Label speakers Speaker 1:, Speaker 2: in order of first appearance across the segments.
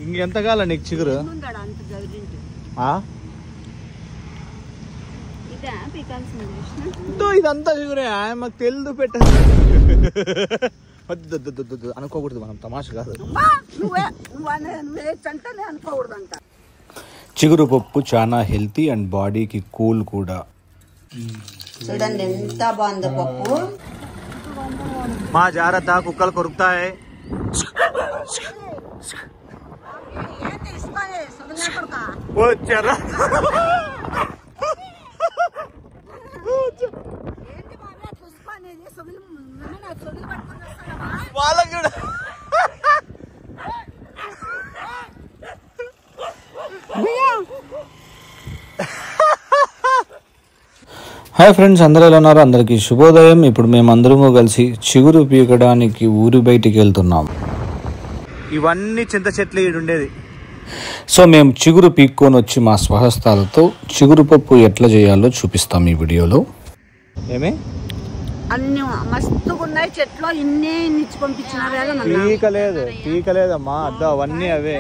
Speaker 1: ఇంకెంత కాల నీకు చిగురు ఇదంతా చిగురే మాకు తెలుదు పెట్టదు అనుకోకూడదు మనం తమాష కాదు చిగురు పప్పు చాలా హెల్తీ అండ్ బాడీకి కూల్ కూడా
Speaker 2: చూడండి ఎంత బాగుందో పప్పు
Speaker 1: మా జాగ్రత్త కుక్కలు కొరుకుతాయి వచ్చారా వాళ్ళకి కూడా హాయ్ ఫ్రెండ్స్, అందరూ ఎలా ఉన్నారు? అందరికీ శుభోదయం. ఇప్పుడు మేమందరము కలిసి చిగురు పీకడానికి ఊరి బయటికి వెళ్తున్నాం. ఇవన్నీ చింత చెట్లు ఉండేది. సో మేము చిగురు పీక్కొని వచ్చి మా స్వహస్తాలతో చిగురు పప్పు ఎట్లా చేయాలో చూపిస్తాం ఈ వీడియోలో. ఏమే
Speaker 2: అన్ని మస్తుగా ఉన్నాయి చెట్లు, ఇన్నే ఇచ్చి పంపించినారు.
Speaker 1: పీకలేదమ్మా, అద్దా అవన్నీ అవే.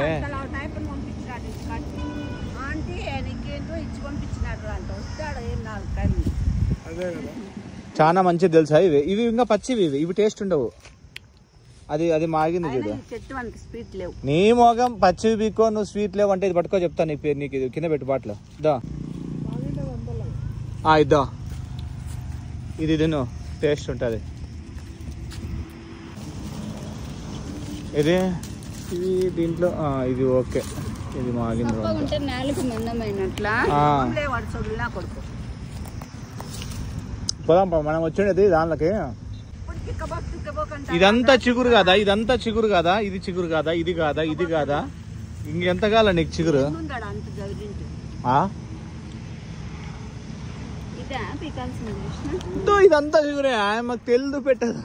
Speaker 1: చాలా మంచిది తెలుసా ఇవి. ఇవి ఇంకా పచ్చివి, ఇవి టేస్ట్ ఉండవు. అది అది మాగింది చూడు. నీ మోగం పచ్చివి పీకో, నువ్వు స్వీట్ లేవు అంటే ఇది పట్టుకో చెప్తా. నీ పేరు నీకు ఇది కింద పెట్టు బాటలో. దా ఇద్దా, ఇది తిను, టేస్ట్ ఉంటుంది. ఇది ఇది దీంట్లో ఇది ఓకే, ఇది మాగింది. పోదాం, మనం వచ్చిండేది దానిలోకి. ఇదంతా చిగురు కాదా? ఇదంతా చిగురు కాదా? ఇది చిగురు కాదా? ఇది కాదా? ఇది కాదా? ఇంకెంత కాల నీకు చిగురు? ఇదంతా చిగురే మాకు తెలుదు పెట్టదు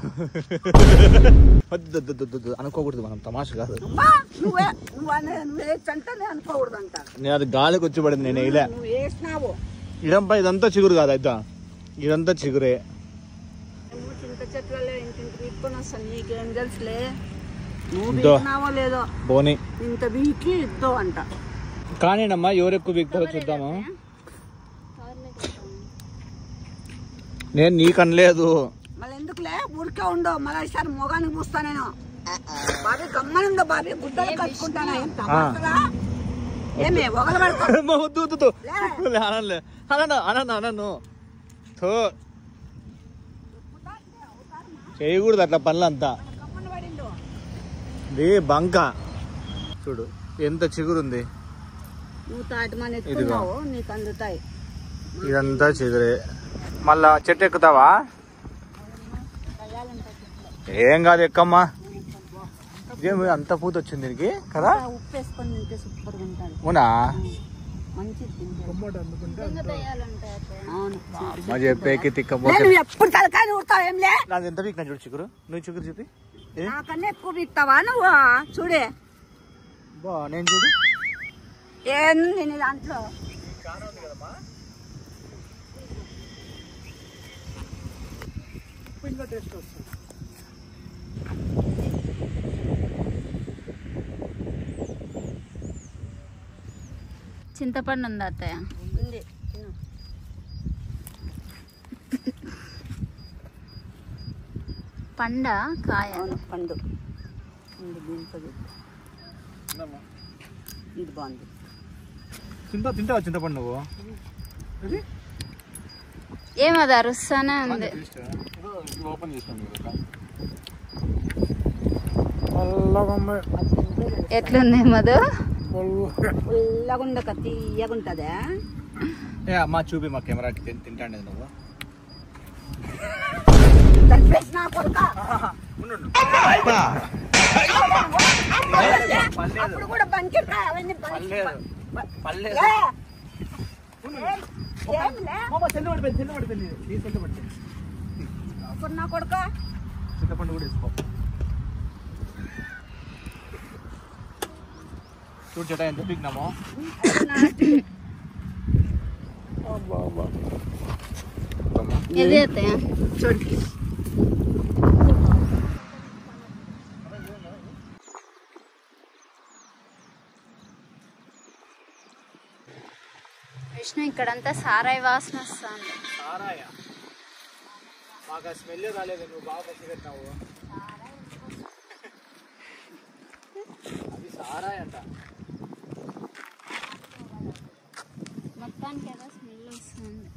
Speaker 1: అనుకోకూడదు మనం తమాష కాదు. నేను అది గాలికి వచ్చి పడింది, నేను వేయలే. ఇదంపై ఇదంతా చిగురు కాదా? ఇదంతా చిగురే. బోని కానీనమ్మా, ఎవరు ఎక్కువ బీక్తారో చూద్దాము. నేను నీకు అనలేదు.
Speaker 2: మళ్ళీ ఎందుకులే, ఊరికే ఉండు. మళ్ళీ ఈసారి మొగానికి పూస్తా నేను. బాబీ గమ్మనుండో, బాబీ గుడ్డలు కట్టుకుంటాను. ఏమే ఒకలు
Speaker 1: అనను చేయకూడదు అట్లా పనులంతా. ఇది బంక చూడు, ఎంత చిగురుంది.
Speaker 2: నీకు అందుతాయి.
Speaker 1: ఇదంతా చిగురే. మళ్ళా చెట్టు ఎక్కుతావా? ఏం కాదు, ఎక్కమ్మా. ఇదేమి అంత పూత వచ్చింది దీనికి కదా? అవునా? చెప్పేకి నాది ఎంత పీక్ చూడు చిగురు. నువ్వు చిగురు చూపి.
Speaker 2: నాకన్నా ఎక్కువ పీక్తావా నువ్వు? చూడే
Speaker 1: బా, నేను చూడు
Speaker 2: ఏంది దాంట్లో.
Speaker 3: చింతపండు ఉందా అత్తయ్య?
Speaker 2: ఉంది.
Speaker 3: పండ కాయ?
Speaker 2: పండు. ఇది బాగుంది.
Speaker 1: తింటావా చింతపండు నువ్వు?
Speaker 3: ఏమది అరుస్తానే ఉంది. ఎట్లుంది మధు?
Speaker 2: పుల్లగుండక తీయగుంటదా?
Speaker 1: అమ్మా చూపి మా కెమెరాకి. తింటాండి నువ్వు. చింతపండు కూడా వేసుకో. చూడు చెట్ట ఎంత పీకినామో.
Speaker 2: చూడు
Speaker 3: విష్ణు ఇక్కడంతా సారాయి వాసన వస్తుంది.
Speaker 1: సారాయా? మాకు ఆ స్మెల్ రాలేదు, నువ్వు బాగా పచ్చి పెట్టినావు. అది సారాయి అంట.
Speaker 3: మొత్తానికి ఏదో స్మెల్ వస్తుంది.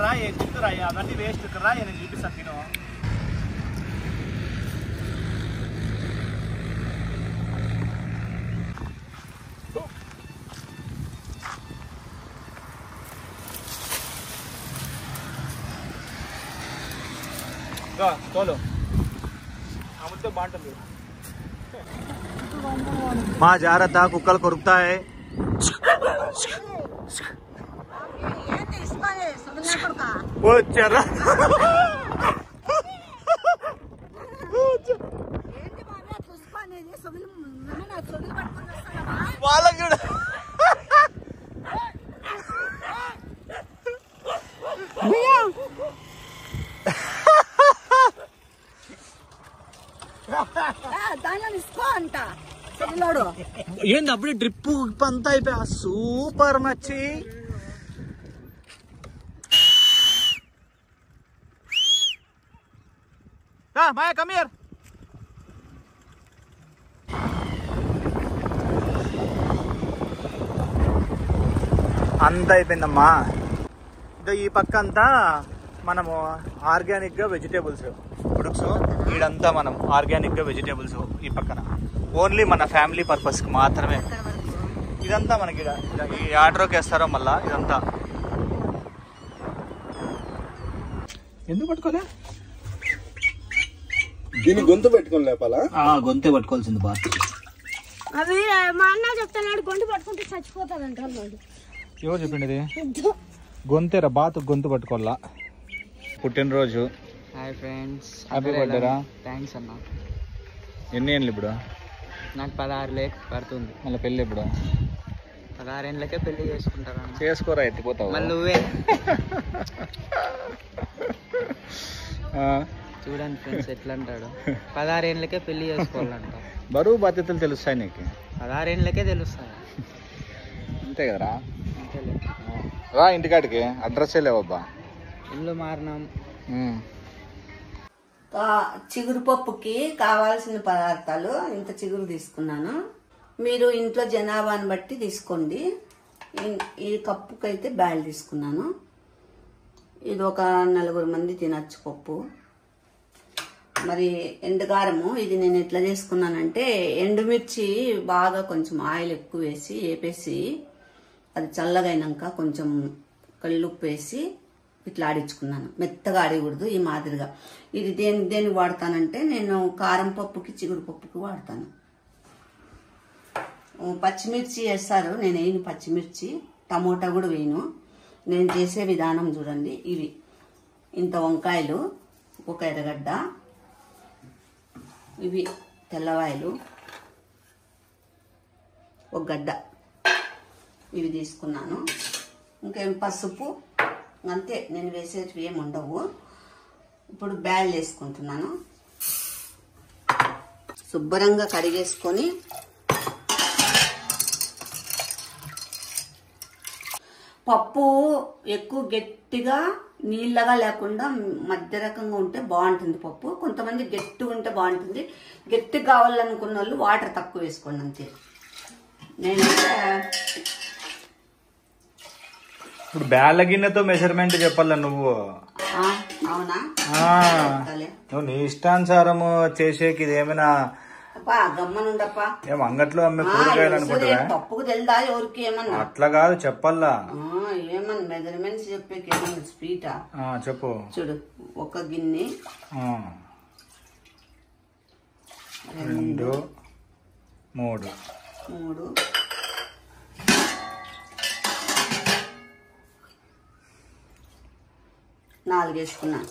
Speaker 1: రా తింటురా, అవన్నీ వేస్ట్ రా, నేను చూపిస్తాను తిను. తోలు అమ్ముతే బాగుంటుంది. మా జాగ్రత్త, కుక్కలు కొరుకుతాయి. వచ్చారా వాళ్ళకి కూడా ఏంది అప్పుడే డ్రిప్ అంతా అయిపోయా. సూపర్ మచ్చి. Maya come here. అంతా అయిపోయిందమ్మా. ఇంకా ఈ పక్క అంతా మనము ఆర్గానిక్ గా వెజిటేబుల్స్ ప్రొడక్ట్స్. ఈడంతా మనం ఆర్గానిక్ గా వెజిటేబుల్స్. ఈ పక్కన ఓన్లీ మన ఫ్యామిలీ పర్పస్ కి మాత్రమే. ఇదంతా మనకి ఈ ఆర్డర్కి వేస్తారో మళ్ళా. ఇదంతా ఎందుకు పట్టుకోలే?
Speaker 4: దీన్ని గొంతు పెట్టుకొని లేపాలా?
Speaker 1: గొంతే పట్టుకోవాల్సింది బాగా.
Speaker 2: అవి మా అన్న చెప్తున్నాడు, గొంతు పట్టుకుంటే చచ్చిపోతాడంట.
Speaker 1: ఎవరు చెప్పింది? గొంతేరా, బాతు గొంతు పట్టుకోవాలా. పుట్టినరోజు.
Speaker 5: హాయ్ ఫ్రెండ్స్,
Speaker 1: హ్యాపీ బర్త్డేరా.
Speaker 5: థ్యాంక్స్ అన్న.
Speaker 1: ఎన్ని ఏళ్ళు ఇప్పుడు?
Speaker 5: నాకు 16 పడుతుంది.
Speaker 1: మళ్ళీ పెళ్ళి ఎప్పుడు?
Speaker 5: 16 ఏళ్ళకే పెళ్లి చేసుకుంటారా?
Speaker 1: చేసుకోరా, ఎత్తిపోతావు
Speaker 5: మళ్ళీ నువ్వే. చూడండి ఫ్రెండ్స్ ఎట్లా అంటాడు. 16 ఏళ్ళకే పెళ్లి చేసుకోవాలంట.
Speaker 1: బరువు బాధ్యతలు తెలుస్తాయి నీకు.
Speaker 5: 16 ఏళ్ళకే తెలుస్తాయి.
Speaker 1: అంతే కదరా.
Speaker 5: అంతేలే.
Speaker 1: రా ఇంటికాడికి. అడ్రస్ లేవబ్బా.
Speaker 5: ఇల్లు మారినాం.
Speaker 2: చిగురు పప్పుకి కావాల్సిన పదార్థాలు ఇంత చిగురు తీసుకున్నాను. మీరు ఇంట్లో జనాభాని బట్టి తీసుకోండి. ఈ కప్పుకైతే బ్యాల్ తీసుకున్నాను. ఇది ఒక 4 మంది తినచ్చు పప్పు. మరి ఎండుకారము ఇది నేను ఎట్లా చేసుకున్నానంటే, ఎండుమిర్చి బాగా కొంచెం ఆయిల్ ఎక్కువ వేసి వేపేసి అది చల్లగైనాక కొంచెం కళ్ళుప్పు వేసి ఇట్లా ఆడించుకున్నాను. మెత్తగా ఆడకూడదు, ఈ మాదిరిగా. ఇది దేనికి వాడతానంటే, నేను కారం పప్పుకి చిగురు పప్పుకి వాడతాను. పచ్చిమిర్చి వేస్తారు, నేను వేయను పచ్చిమిర్చి. టమోటా కూడా వేయను. నేను చేసే విధానం చూడండి. ఇవి ఇంత వంకాయలు, ఒక ఎర్రగడ్డ, ఇవి తెల్లవాయలు, ఒక గడ్డ, ఇవి తీసుకున్నాను. ఇంకేం పసుపు, అంతే. నేను వేసేటివి ఏమి ఉండవు. ఇప్పుడు బ్యాల్ వేసుకుంటున్నాను. శుభ్రంగా కడిగేసుకొని పప్పు ఎక్కువ గట్టిగా నీళ్ళగా లేకుండా మధ్య రకంగా ఉంటే బాగుంటుంది పప్పు. కొంతమంది గట్టిగా ఉంటే బాగుంటుంది. గట్టిగా కావాలనుకున్న వాళ్ళు వాటర్ తక్కువ వేసుకోండి అంతే. నేను
Speaker 1: ఇప్పుడు బ్యాల గిన్నెతో మెజర్మెంట్ చెప్పాల నువ్వు.
Speaker 2: అవునా?
Speaker 1: నువ్వు నీ ఇష్టానుసారము చేసేకి ఇది ఏమైనా
Speaker 2: గమ్మనుండప్పా.
Speaker 1: ఏం అంగట్లో అమ్మే కూరగాయలు అనుకుంటా?
Speaker 2: పప్పుకు తెలుదా ఎవరికి? ఏమన్నా
Speaker 1: అట్లా కాదు, చెప్పాలా.
Speaker 2: ఏమన్నా మెజర్మెంట్స్ చెప్పేకి ఏమన్నా స్వీటా?
Speaker 1: చెప్పు.
Speaker 2: చూడు, ఒక గిన్నె,
Speaker 1: 2 3
Speaker 2: 4 వేసుకున్నాను.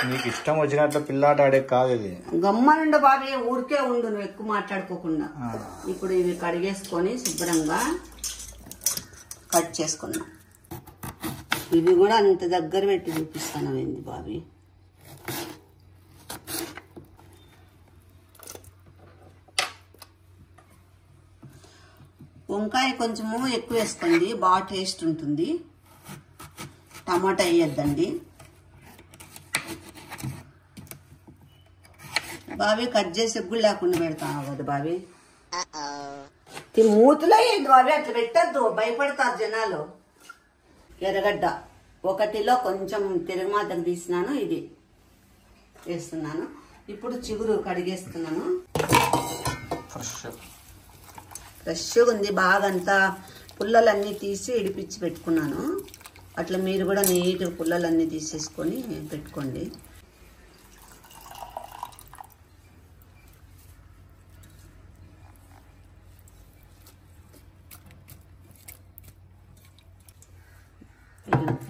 Speaker 1: నీకు ఇష్టం వచ్చినట్లు పిల్లాట ఆడే కాదు ఇది.
Speaker 2: గమ్మనుండ బాబీ, ఊరికే ఉండు నువ్వు ఎక్కువ మాట్లాడుకోకుండా. ఇప్పుడు ఇవి కడిగేసుకొని శుభ్రంగా కట్ చేసుకున్నా. ఇవి కూడా అంత దగ్గర పెట్టి చూపిస్తాను ఏంది బాబీ. వంకాయ కొంచెము ఎక్కువ వేసుకోండి, బాగా టేస్ట్ ఉంటుంది. టమాటా వేయద్దండి బాబీ. కట్ చేసి ఎగ్గులు లేకుండా పెడతాను కదా బాబీ. మూతులో ఏంటి బాబీ అట్లా పెట్టద్దు, భయపడతారు జనాలు. ఎర్రగడ్డ 1 కొంచెం తిరగమాతకు తీసినాను, ఇది వేస్తున్నాను. ఇప్పుడు చిగురు కడిగేస్తున్నాను. ఫ్రెష్గా ఉంది బాగా, అంతా పుల్లలన్నీ తీసి ఇడిపించి పెట్టుకున్నాను. అట్లా మీరు కూడా నీట్గా పుల్లలన్నీ తీసేసుకొని పెట్టుకోండి.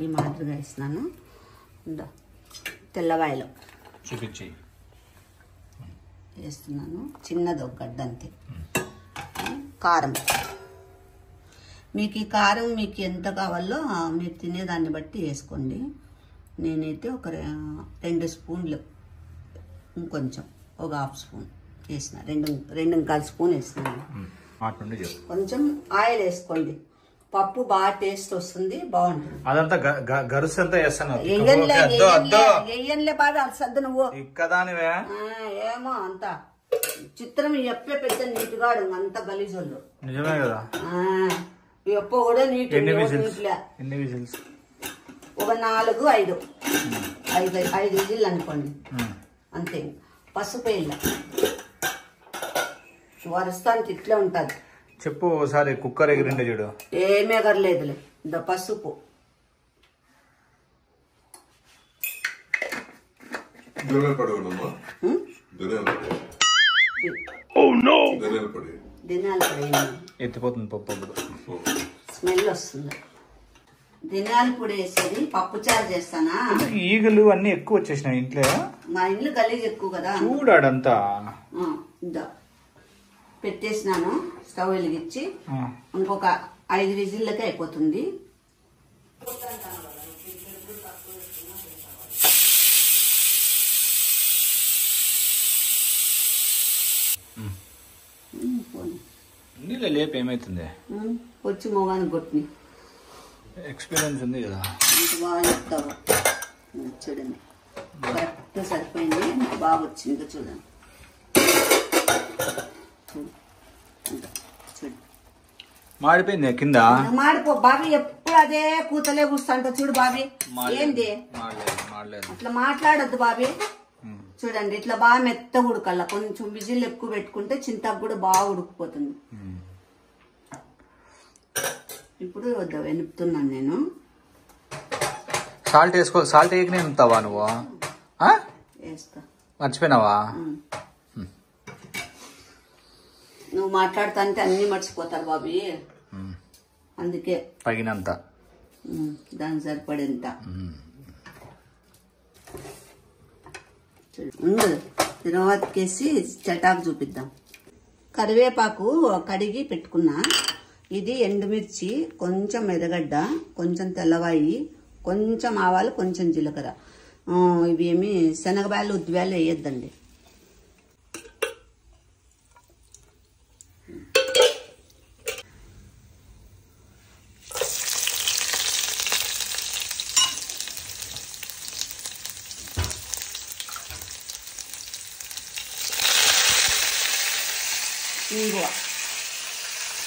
Speaker 2: ఈ మాదిరిగా వేసినాను. తెల్లవాయలు
Speaker 1: చూపించి
Speaker 2: వేస్తున్నాను, చిన్నది ఒక గడ్డ అంతే. కారం మీకు ఈ కారం మీకు ఎంత కావాలో మీరు తినేదాన్ని బట్టి వేసుకోండి. నేనైతే ఒక 2 స్పూన్లు, ఇంకొంచెం ఒక 1/2 స్పూన్ వేసిన, 2.25 స్పూన్ వేసినాను. కొంచెం ఆయిల్ వేసుకోండి, పప్పు బాగా టేస్ట్ వస్తుంది, బాగుంటుంది.
Speaker 1: అదంతా గరుసు అంతా వేస్తాను.
Speaker 2: వెయ్యన్లే బాగా సర్దు నువ్వు
Speaker 1: ఇక్కదానివే.
Speaker 2: ఏమో అంత చిత్రం ఎప్పే పెద్ద నీట్గా అంత గలీజోళ్ళు.
Speaker 1: నిజమే కదా.
Speaker 2: ఎప్ప కూడా నీట్.
Speaker 1: ఎన్ని విజిల్స్?
Speaker 2: ఒక 4-5 విజిల్ అనుకోండి అంతే. పసుపు వేయాల, వరుస్తానికి ఇట్లా ఉంటుంది.
Speaker 1: చెప్పు ఒకసారి. కుక్కర్ ఎగిరింటే చూడు.
Speaker 2: ఏమీ ఎగరలేదులే. పసుపు ధనియాల పొడి
Speaker 1: ఎత్తిపోతుంది పప్పు,
Speaker 2: స్మెల్ వస్తుంది. ధనియాల పొడి వేసేది పప్పుచారు చేస్తానా.
Speaker 1: ఈగలు అన్ని ఎక్కువ వచ్చేసినాయి ఇంట్లో.
Speaker 2: మా ఇల్లు గలీజ్ ఎక్కువ కదా.
Speaker 1: చూడాడంతా
Speaker 2: పెట్టేసినాను. స్టవ్ వెలిగించి ఇంకొక 5 విజిల్లకే అయిపోతుంది.
Speaker 1: నీళ్ళ లేపు ఏమైతుంది?
Speaker 2: వచ్చి మొగానికి కొట్టిని.
Speaker 1: ఎక్స్పీరియన్స్ ఉంది కదా.
Speaker 2: బాగా చెప్తావు. చూడండి కరెక్ట్ సరిపోయింది, బాగా వచ్చింది. చూడండి
Speaker 1: మాడిపోయింది కింద.
Speaker 2: మాడిపో బాబీ, ఎప్పుడు అదే కూతలే కూర్చుంటా చూడు బాబీ. ఏంది అట్లా మాట్లాడొద్దు బాబీ. చూడండి ఇట్లా బాగా మెత్తగా ఉడకల్లా. కొంచెం విజిల్ ఎక్కువ పెట్టుకుంటే చింతకు కూడా బాగా ఉడికిపోతుంది. ఇప్పుడు వెనుపుతున్నాను నేను.
Speaker 1: సాల్ట్ వేసుకో. సాల్ట్ వేయకనే వెనుపుతావా నువ్వు?
Speaker 2: వేస్తా.
Speaker 1: మర్చిపోయినావా?
Speaker 2: నువ్వు మాట్లాడుతా అంటే అన్ని మర్చిపోతారు బాబీ. అందుకే
Speaker 1: తగినంత,
Speaker 2: దానికి సరిపడేంత. తర్వాతకేసి చటాకు చూపిద్దాం. కరివేపాకు కడిగి పెట్టుకున్నా. ఇది ఎండుమిర్చి, కొంచెం ఎర్రగడ్డ, కొంచెం తెల్లవాయి, కొంచెం ఆవాలు, కొంచెం జీలకర్ర. ఇవి ఏమి శనగబాయలు ఉద్దిబాయలు వేయొద్దండి.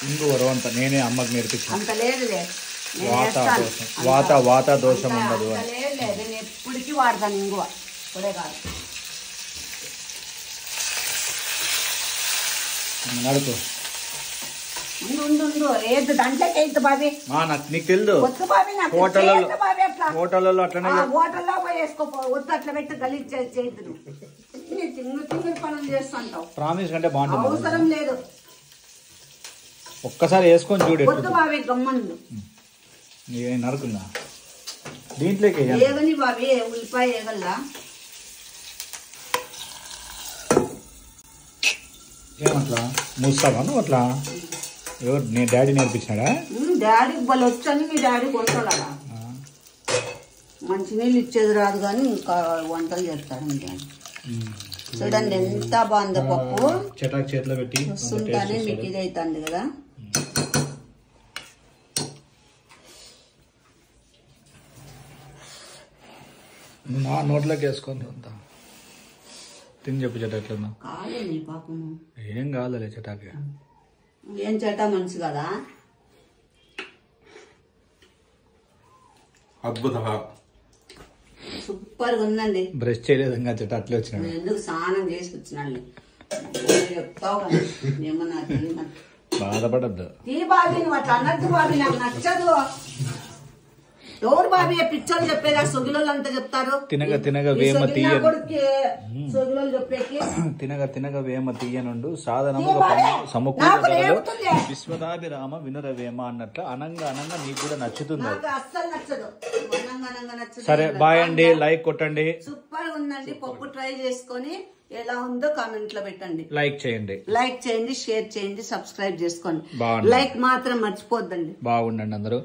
Speaker 1: ఇంగువ అంత నేనే అమ్మకి నేర్పించాను.
Speaker 2: అంత లేదులే,
Speaker 1: వాత దోషం ఉండదు.
Speaker 2: నేను ఎప్పటికీ వాడతాను ఇంగువ, ఇప్పుడే కాదు.
Speaker 1: నడుపు
Speaker 2: ఉండు ఏది దాంట్లోకి అయితే బాబీ.
Speaker 1: నీకు తెలుసు హోటల్లో అట్లనే.
Speaker 2: హోటల్లో పోయి వేసుకోపో, వద్దు అట్లా పెట్టి గలీజ్ చేయద్దు. తింగ పనులు చేస్తుంటావు.
Speaker 1: ప్రామిస్ కంటే బాగుంటుంది.
Speaker 2: అవసరం లేదు,
Speaker 1: ఒక్కసారి వేసుకొని చూడు.
Speaker 2: వద్దు బాబీ, గమ్మను
Speaker 1: నరుకుందా. దీంట్లోకి
Speaker 2: ఏగని బాబీ ఉల్లిపాయ ఏగల్లా
Speaker 1: ఏమట్లా మూస్తావా నువ్వు అట్లా? ఎవరు నేను డాడీ నేర్పించినాడా?
Speaker 2: డాడీకి బలి వచ్చని మీ డాడీ కొట్టాడా? మంచినీళ్ళు ఇచ్చేది రాదు కానీ ఇంకా వంటలు చేస్తాడు మీ డాడీ. చూడండి ఎంత బాగుందో పప్పు.
Speaker 1: చటాక్ చేతిలో పెట్టి
Speaker 2: చూస్తుంటానే మీకు ఇది అవుతుంది కదా.
Speaker 1: నా నోట్లోకి వేసుకొని అంతా తిని చెప్పు చటాక్లో.
Speaker 2: కాలే నీ పాపము
Speaker 1: ఏం కాదులే చటాకి.
Speaker 2: ఏం చటా మనిషి కదా.
Speaker 4: అద్భుత
Speaker 2: సూపర్ గా ఉందండి.
Speaker 1: బ్రష్ చేయలేదు ఇంకా చట అట్లే వచ్చినాడు.
Speaker 2: ఎందుకు స్నానం చేసి వచ్చినాడు చెప్తావు కదా. ఏమన్నా
Speaker 1: బాధపడద్దు.
Speaker 2: ఈ బాబీ నువ్వు అట్లా అన్నట్టు బాబీ నాకు నచ్చదు. ఎవరు బాబీ పిచ్చోళ్ళు చెప్పేదా? సొగిలోళ్ళు అంతా చెప్తారు.
Speaker 1: తినగా తినగా వేమ తీయను
Speaker 2: సొగిలోళ్ళు చెప్పేకి
Speaker 1: తినగా తినగా వేమ తీయనుండు సాధనముగా సమకూరగలదు విశ్వదాభిరామ వినురవేమ అన్నట్లు అనంగా అనంగా నీకు కూడా నచ్చుతుంది.
Speaker 2: నాకు అస్సలు నచ్చదు. అనంగా నచ్చదు.
Speaker 1: సరే బాయ్ అండి. లైక్ కొట్టండి.
Speaker 2: సూపర్ ఉందండి. పప్పు ట్రై చేసుకొని ఎలా ఉందో కామెంట్ లో పెట్టండి.
Speaker 1: లైక్ చేయండి,
Speaker 2: లైక్ చేయండి, షేర్ చేయండి, సబ్స్క్రైబ్ చేసుకోండి.
Speaker 1: బాగుంది.
Speaker 2: లైక్ మాత్రం మర్చిపోద్దండి.
Speaker 1: బాగుండండి అందరూ.